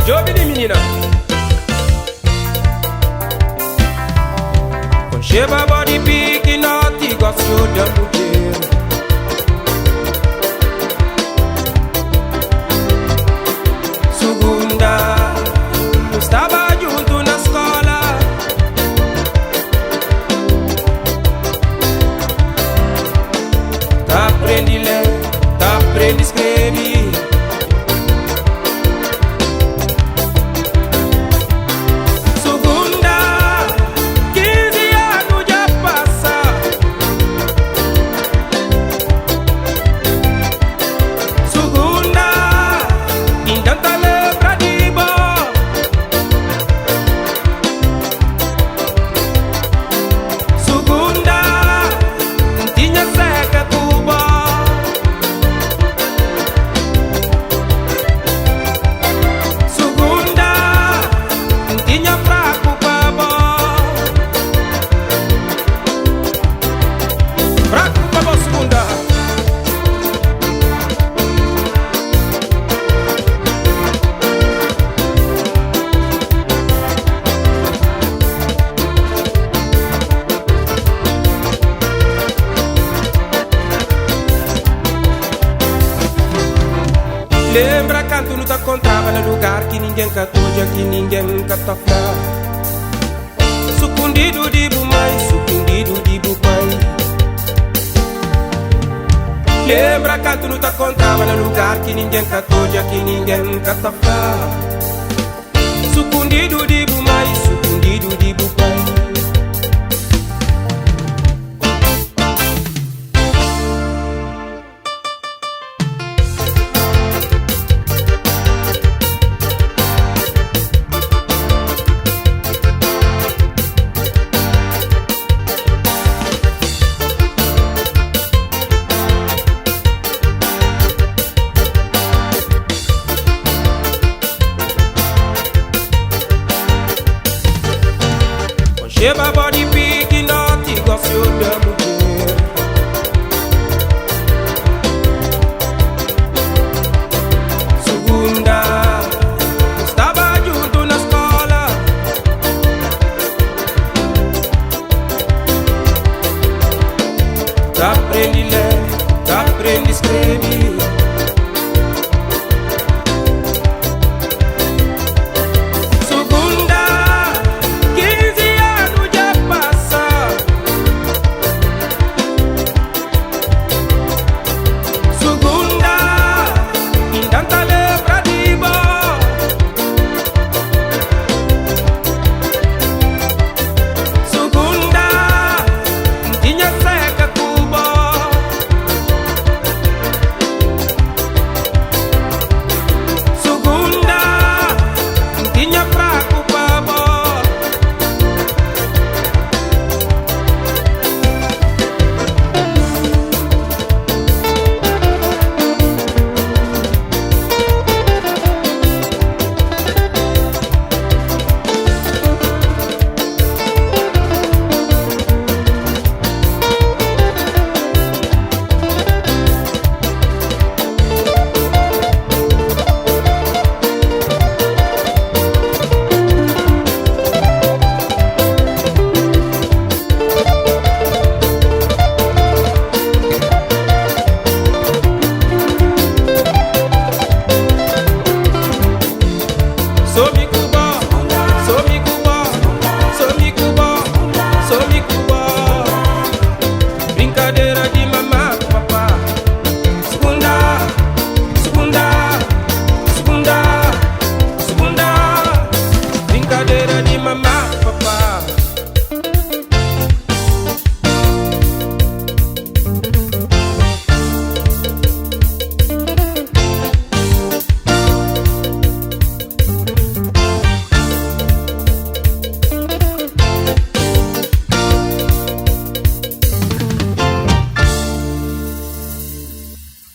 Job de menina. Com cheba body big naughty gosto da mulher. Segunda, estava junto na escola. Tá aprendi ler, tá aprendi escrever. Lembra quando não te encontrava no lugar que ninguém catoja, que ninguém catofra. Sucundido de bumai, sucundido de bupai. Lembra quando não te encontrava no lugar que ninguém catoja, que ninguém catofra. Sucundido de bumai, sucundido de bupai. Cheba